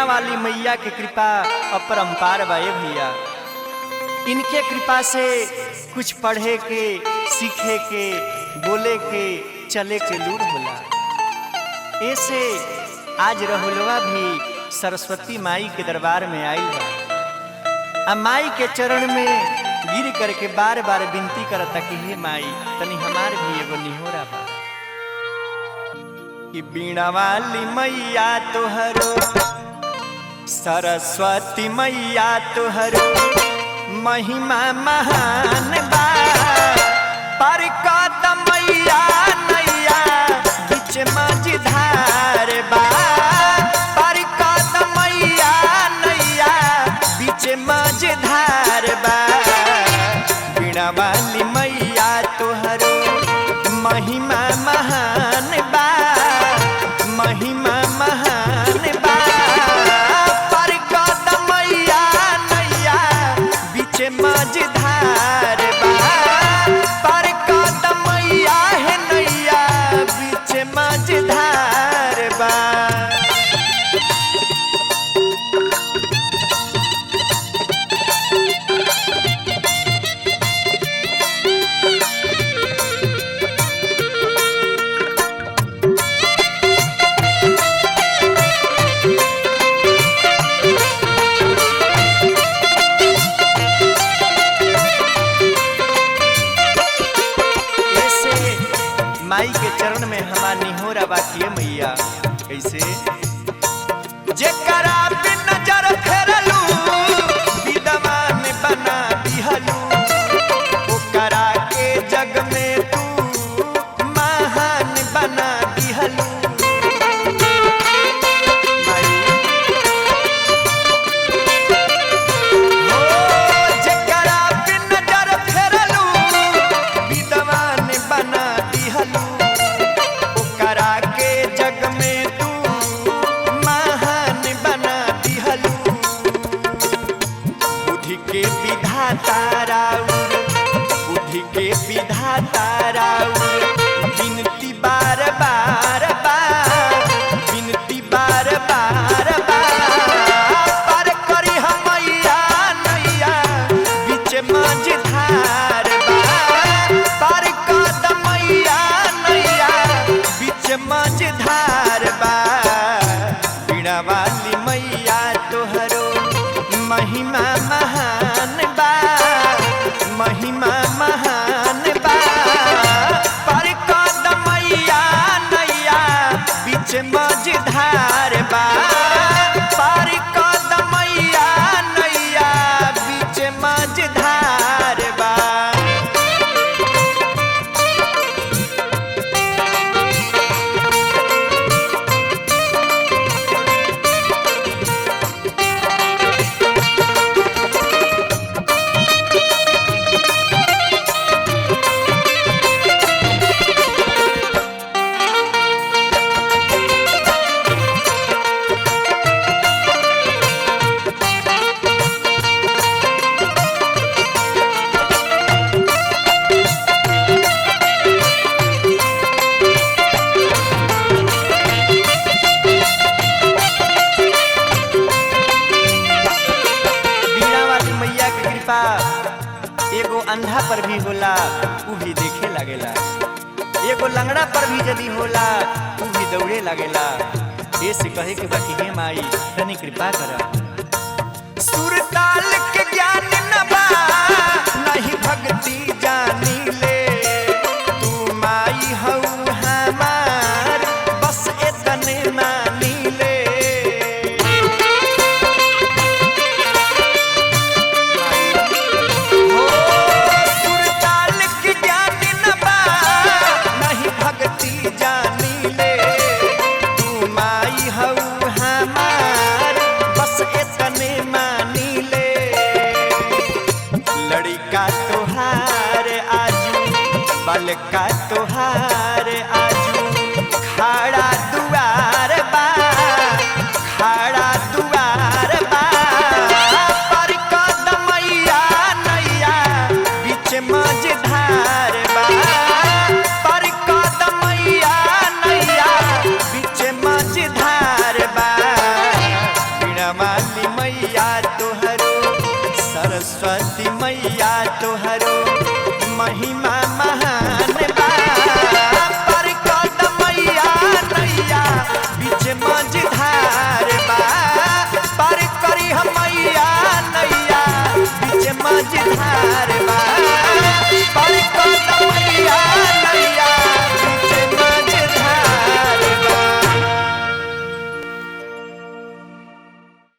बीणा वाली मैया की कृपा अपरंपार बाए भैया। इनके कृपा से कुछ पढ़े के, सीखे के, बोले के, चले के लूर होला। ऐसे आज रहुलवा भी सरस्वती माई के दरबार में आइल बा। माई के चरण में गिर करके बार बार विनती करता कि हे माई तनी हमार भी एगो निहोरा बा कि बीणा वाली मैया तोहरो, सरस्वती मैया तोहरो महिमा महान बा। पर कदम मैया नैया बीच मझधार बा। पर कदम मैया नैया बीच मझधार बा। बीणा वाली मैया तोहरो महिमा महान बा। महिमा महान बा। पर कदम मैया नैया बीच मझधार बा। पर कदम मैया है नैया बीच मझधार बा। माई के चरण में हमार निहोरा बाकी मैया कैसे जेकरा पे नजर फेरलू विद्वान बना दिहलू। ओकरा के जग में तू महान बना दिहलू। जेकरा पे नजर फेरलू विद्वान बना दिहलू। ओकरा के जग में तू महान बना दिहलू। बुद्धि के विधाता राउर, बुद्धि के विधाता राउर विनती बार बार बार, विनती बार बार बार। पर करी हम मैया नैया बीच मझधार बा। पर कदम मैया नैया बीच मझधार बा। बीणा वाली मैया तोहरो महिमा महान बा। महिमा महान बा। पर कदम मैया नैया बीच मझधार बा। पर कदम मैया नैया बीच मझधार बा। एगो अंधा पर भी होला उ भी देखे लागेला। एगो लंगड़ा पर भी यदि होला उ भी दौड़े लागेला। ऐसे कहे के बाकी हे माई तनी कृपा कर। सुर ताल के ज्ञान न बा नहीं भक्ति जानी ले। तू माई हऊ हमार बस एतने मानी ले। लड़का तोहार आजू, बालका तोहार आजू खड़ा दुआर बा। खड़ा दुआर बा। पर कदम मैया नैया बीच मझधार बा। पर कदम मैया नैया बीच मझधार बा। मैया तोहरो सरस्वती मैया तोहरो महिमा महा